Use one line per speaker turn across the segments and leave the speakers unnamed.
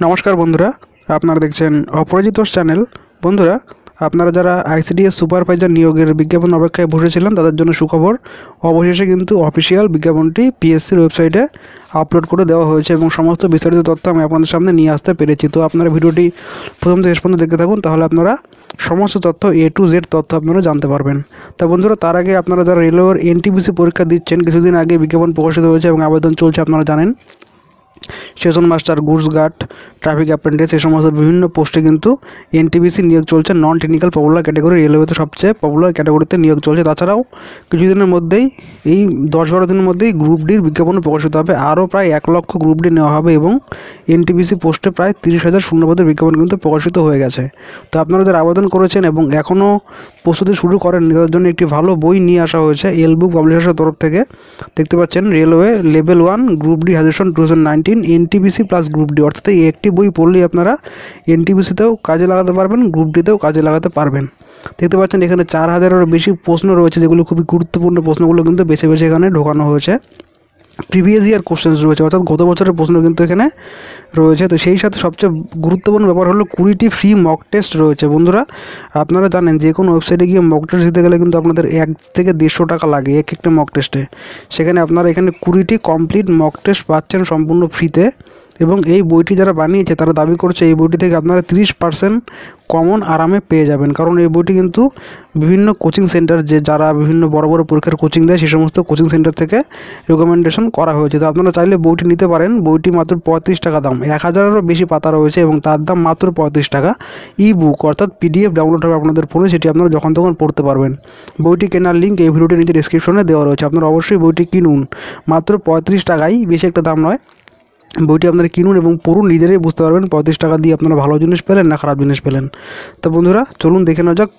নমস্কার বন্ধুরা, আপনারা দেখছেন অপরাজিত চ্যানেল। বন্ধুরা, আপনারা যারা আইসিডিএস সুপারভাইজার নিয়োগের বিজ্ঞাপন অপেক্ষায় বসেছিলেন তাদের জন্য সুখবর। অবশেষে কিন্তু অফিসিয়াল বিজ্ঞাপনটি পিএসসির ওয়েবসাইটে আপলোড করে দেওয়া হয়েছে এবং সমস্ত বিস্তারিত তথ্য আমি আপনাদের সামনে নিয়ে আসতে পেরেছি। তো আপনারা ভিডিওটি প্রথম থেকে শেষ পর্যন্ত দেখতে থাকুন, তাহলে আপনারা সমস্ত তথ্য A to Z তথ্য আপনারা জানতে পারবেন। তা বন্ধুরা, তার আগে আপনারা যারা রেলওয়ের এনটিপিসি পরীক্ষা দিচ্ছেন, কিছুদিন আগে বিজ্ঞাপন প্রকাশিত হয়েছে এবং আবেদন চলছে, আপনারা জানেন। Station master, goods guard, traffic apprentice, এই সমস্ত বিভিন্ন পোস্টে কিন্তু এনটিপিসি নিয়োগ চলছে। নন টেকনিক্যাল পপুলার ক্যাটাগরি, রেলওয়েতে সবচেয়ে পপুলার ক্যাটাগরিতে নিয়োগ চলছে। তাছাড়াও কিছুদিনের মধ্যেই, এই 10-12 দিনের মধ্যেই গ্রুপ ডির বিজ্ঞাপন প্রকাশিত হবে। আরও প্রায় 1 লক্ষ গ্রুপ ডি নেওয়া হবে এবং এনটিপিসি পোস্টে প্রায় 30,000 শূন্যপদের বিজ্ঞাপন কিন্তু প্রকাশিত হয়ে গেছে। তো আপনারা যারা আবেদন করেছেন এবং এখনও প্রস্তুতি শুরু করেননি, তাদের জন্য একটি ভালো বই নিয়ে আসা হয়েছে এল বুক পাবলিশার্সের তরফ থেকে। দেখতে পাচ্ছেন, railway level 1 group D suggestion 2019 NTPC plus group D, অর্থাৎ এই একটি বই পড়লেই আপনারা এনটিপিসিতেও কাজে লাগাতে পারবেন, গ্রুপ ডিতেও কাজে লাগাতে পারবেন। দেখতে পাচ্ছেন এখানে 4000-এরও বেশি প্রশ্ন রয়েছে, যেগুলো খুবই গুরুত্বপূর্ণ প্রশ্নগুলো কিন্তু বেছে বেছে এখানে ঢোকানো হয়েছে। প্রিভিয়াস ইয়ার কোশ্চেন্স রয়েছে, অর্থাৎ গত বছরের প্রশ্ন কিন্তু এখানে রয়েছে। তো সেই সাথে সবচেয়ে গুরুত্বপূর্ণ ব্যাপার হলো 20টি ফ্রি মক টেস্ট রয়েছে। বন্ধুরা, আপনারা জানেন যে কোনো ওয়েবসাইটে গিয়ে মক টেস্ট দিতে গেলে কিন্তু আপনাদের 1 থেকে 150 টাকা লাগে এক একটা মক টেস্টে। সেখানে আপনারা এখানে 20টি কমপ্লিট মক টেস্ট পাচ্ছেন সম্পূর্ণ ফ্রিতে। এবং এই বইটি যারা বানিয়েছে তারা দাবি করছে এই বইটি থেকে আপনারা 30% কমন আরামে পেয়ে যাবেন। কারণ এই বইটি কিন্তু বিভিন্ন কোচিং সেন্টার, যারা বিভিন্ন বড় বড় পরীক্ষার কোচিং দেয়, সেই সমস্ত কোচিং সেন্টার থেকে রেকমেন্ডেশন করা হয়েছে। তো আপনারা চাইলে বইটি নিতে পারেন। বইটি মাত্র 35 টাকা দাম, 1000-এরও বেশি পাতা রয়েছে এবং তার দাম মাত্র 35 টাকা। ই বুক অর্থাৎ PDF ডাউনলোড হবে আপনাদের ফোনে, সেটি আপনারা যখন তখন পড়তে পারবেন। বইটি কেনার লিঙ্ক এই ভিডিওটির নিচে ডেসক্রিপশনে দেওয়া রয়েছে। আপনারা অবশ্যই বইটি কিনুন, মাত্র 35 টাকাই, বেশি একটা দাম নয়। বইটি আপনারা কিনুন এবং পড়ুন, নিজেরাই বুঝতে পারবেন 35 টাকা দিয়ে আপনারা ভালো জিনিস পেলেন না খারাপ জিনিস পেলেন। তো বন্ধুরা, চলুন দেখে নেওয়া যাক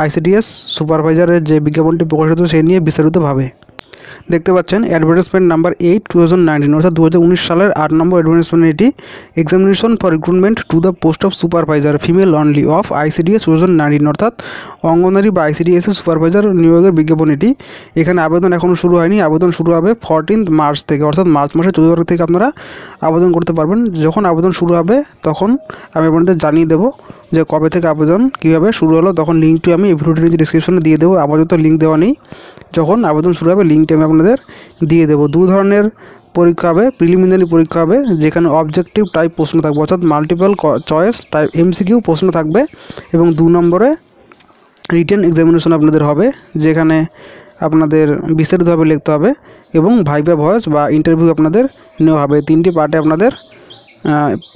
আইসিডিএস সুপারভাইজারের যে বিজ্ঞাপনটি প্রকাশিত সেই নিয়ে বিস্তারিতভাবে। দেখতে পাচ্ছেন অ্যাডভার্টাইজমেন্ট নাম্বার 8 2019, অর্থাৎ 2019 সালের 8 নম্বর অ্যাডভার্টাইজমেন্ট এটি। Examination for recruitment to the post of supervisor female only of ICDS 2019, অর্থাৎ অঙ্গনারী বা আইসিডিএস এর সুপারভাইজার নিয়োগের বিজ্ঞাপন এটি। এখানে আবেদন এখনও শুরু হয়নি, আবেদন শুরু হবে 14 মার্চ থেকে, অর্থাৎ মার্চ মাসের 14 তারিখ থেকে আপনারা আবেদন করতে পারবেন। যখন আবেদন শুরু হবে তখন আমি আপনাদের জানিয়ে দেবো যে কবে থেকে আবেদন কীভাবে শুরু হলো। তখন লিঙ্কটি আমি এই ভিডিওটির নিচে ডিসক্রিপশনে দিয়ে দেবো। আপাতত লিঙ্ক দেওয়া নেই, যখন আবেদন শুরু হবে লিঙ্কটি আমি আপনাদের দিয়ে দেবো। 2 ধরনের পরীক্ষা হবে, প্রিলিমিনারি পরীক্ষা হবে যেখানে অবজেক্টিভ টাইপ প্রশ্ন থাকবে, অর্থাৎ মাল্টিপল চয়েস টাইপ MCQ প্রশ্ন থাকবে, এবং 2 নম্বরে রিটেন এক্সামিনেশন আপনাদের হবে, যেখানে আপনাদের বিস্তারিতভাবে লিখতে হবে এবং ভাইভা ভয়েস বা ইন্টারভিউ আপনাদের নেওয়া হবে। 3টি পার্টে আপনাদের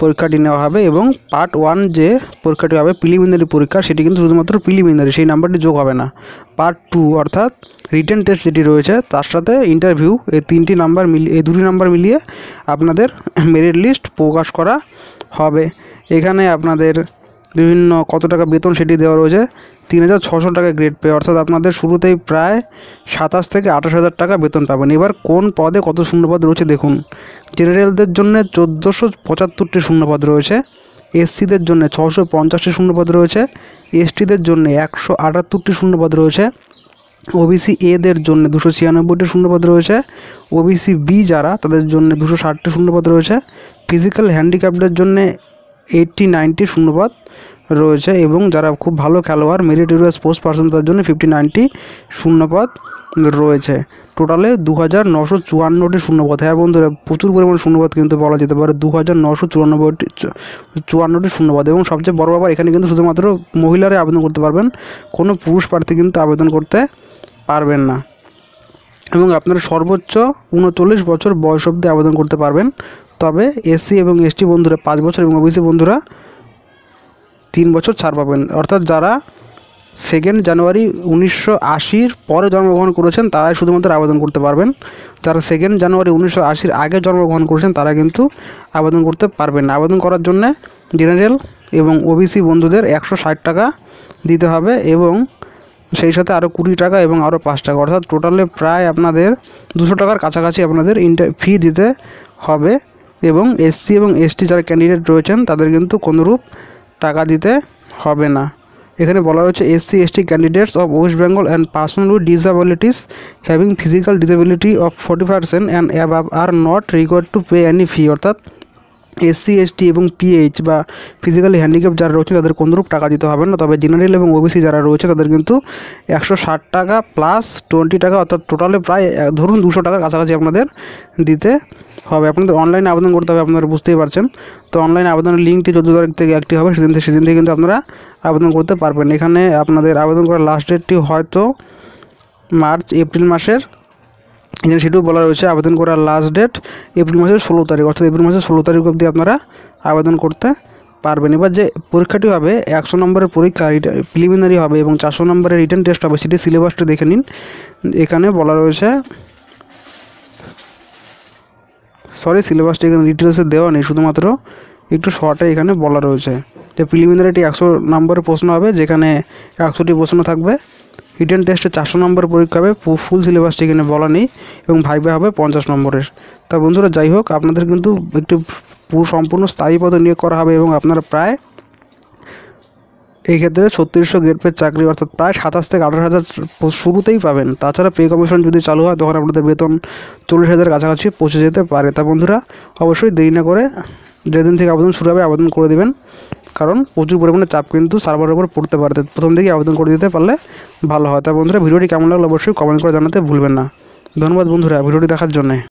পরীক্ষাটি নেওয়া হবে এবং পার্ট 1 যে পরীক্ষাটি হবে প্রিলিমিনারি পরীক্ষা, সেটি কিন্তু শুধুমাত্র প্রিলিমিনারি, সেই নাম্বারটি যোগ হবে না। পার্ট 2 অর্থাৎ রিটেন টেস্ট যেটি রয়েছে তার সাথে ইন্টারভিউ, এই 3টি নাম্বার মিলিয়ে, এই 2টি নাম্বার মিলিয়ে আপনাদের মেরিট লিস্ট প্রকাশ করা হবে। এখানে আপনাদের বিভিন্ন কত টাকা বেতন সেটি দেওয়া রয়েছে। 3600 টাকা গ্রেড পে, অর্থাৎ আপনাদের শুরুতেই প্রায় 27 থেকে 28,000 টাকা বেতন পাবেন। এবার কোন পদে কত শূন্যপদ রয়েছে দেখুন। জেনারেলদের জন্য 1475টি শূন্যপদ রয়েছে, SCদের জন্য 650টি শূন্যপদ রয়েছে, STদের জন্য 178টি শূন্যপদ রয়েছে, OBC এদের জন্য 296টি শূন্যপদ রয়েছে, OBC B যারা তাদের জন্য 260টি শূন্যপদ রয়েছে, ফিজিক্যাল হ্যান্ডিক্যাপদের জন্য 80-90টি শূন্যপদ রয়েছে, এবং যারা খুব ভালো খেলোয়াড় মেরিটোরিয়াস পোস্ট পার্সন তাদের জন্য 59টি শূন্যপদ রয়েছে। টোটালে 2954টি শূন্যপদ। হ্যাঁ বন্ধুরা, প্রচুর পরিমাণ শূন্যপদ কিন্তু বলা যেতে পারে, 2954টি শূন্যপদ। এবং সবচেয়ে বড় ব্যাপার, এখানে কিন্তু শুধুমাত্র মহিলারাই আবেদন করতে পারবেন, কোনো পুরুষ প্রার্থী কিন্তু আবেদন করতে পারবেন না। এবং আপনারা সর্বোচ্চ 39 বছর বয়স অবধি আবেদন করতে পারবেন। তবে SC এবং ST বন্ধুরা 5 বছর এবং OBC বন্ধুরা 3 বছর ছাড় পাবেন। অর্থাৎ যারা 2 জানুয়ারি 1980-র পরে জন্মগ্রহণ করেছেন তারাই শুধুমাত্র আবেদন করতে পারবেন। যারা 2 জানুয়ারি 1980-র আগে জন্মগ্রহণ করেছেন তারা কিন্তু আবেদন করতে পারবেন না। আবেদন করার জন্য জেনারেল এবং OBC বন্ধুদের 160 টাকা দিতে হবে এবং সেই সাথে আরও 20 টাকা এবং আরও 5 টাকা, অর্থাৎ টোটালে প্রায় আপনাদের 200 টাকার কাছাকাছি আপনাদের ফি দিতে হবে। এবং SC এবং ST যারা ক্যান্ডিডেট রয়েছেন তাদের কিন্তু কোনোরূপ টাকা দিতে হবে না। এখানে বলা রয়েছে SC ST candidates of West Bengal and person with disabilities having physical disability of 40% and above are not required to pay any fee, অর্থাৎ এসসি এসটি এবং পিএইচ বা ফিজিক্যালি হ্যান্ডিক্যাপ যারা রয়েছে তাদের কোনোরূপ টাকা দিতে হবে না। তবে জেনারেল এবং ওবিসি যারা রয়েছে তাদের কিন্তু 160 টাকা প্লাস 20 টাকা, অর্থাৎ টোটালে প্রায় ধরুন 200 টাকার কাছাকাছি আপনাদের দিতে হবে। আপনাদের অনলাইনে আবেদন করতে হবে, আপনারা বুঝতেই পারছেন। তো অনলাইনে আবেদনের লিঙ্কটি 14 তারিখ থেকে অ্যাক্টিভ হবে, সেদিন থেকে কিন্তু আপনারা আবেদন করতে পারবেন। এখানে আপনাদের আবেদন করার লাস্ট ডেটটি হয়তো এপ্রিল মাসের, এখানে সেটাও বলা রয়েছে আবেদন করার লাস্ট ডেট এপ্রিল মাসের 16 তারিখ, অর্থাৎ এপ্রিল মাসের 16 তারিখ অবধি আপনারা আবেদন করতে পারবেন। এবার যে পরীক্ষাটি হবে 100 নম্বরের পরীক্ষা প্রিলিমিনারি হবে এবং 400 নম্বরের রিটেন টেস্ট হবে, সেটি সিলেবাসটি দেখে নিন। এখানে বলা রয়েছে, সিলেবাসটি এখানে ডিটেলসে দেওয়া নেই, শুধুমাত্র একটু শর্টে এখানে বলা রয়েছে যে প্রিলিমিনারিটি 100 নম্বরের প্রশ্ন হবে, যেখানে 100টি প্রশ্ন থাকবে। রিটেন টেস্টে 400 নম্বর পরীক্ষা হবে, ফুল সিলেবাসটি এখানে বলা নেই, এবং ভাইভা হবে 50 নম্বরের। তা বন্ধুরা, যাই হোক, আপনাদের কিন্তু একটি সম্পূর্ণ স্থায়ী পদে নিয়োগ করা হবে এবং আপনারা প্রায় এই ক্ষেত্রে 3600 গ্রেড পে চাকরি, অর্থাৎ প্রায় 27 থেকে 18,000 শুরুতেই পাবেন। তাছাড়া পে কমিশন যদি চালু হয় তখন আপনাদের বেতন 40,000 কাছাকাছি পৌঁছে যেতে পারে। তা বন্ধুরা, অবশ্যই দেরি না করে যেদিন থেকে আবেদন শুরু হবে আবেদন করে দেবেন, কারণ প্রচুর পরিমাণে চাপ কিন্তু সার্ভারের উপর পড়তে পারে। প্রথম থেকেই আবেদন করে দিতে পারলে ভালো হয়। তা বন্ধুরা, ভিডিওটি কেমন লাগলো অবশ্যই কমেন্ট করে জানাতে ভুলবেন না। ধন্যবাদ বন্ধুরা ভিডিওটি দেখার জন্য।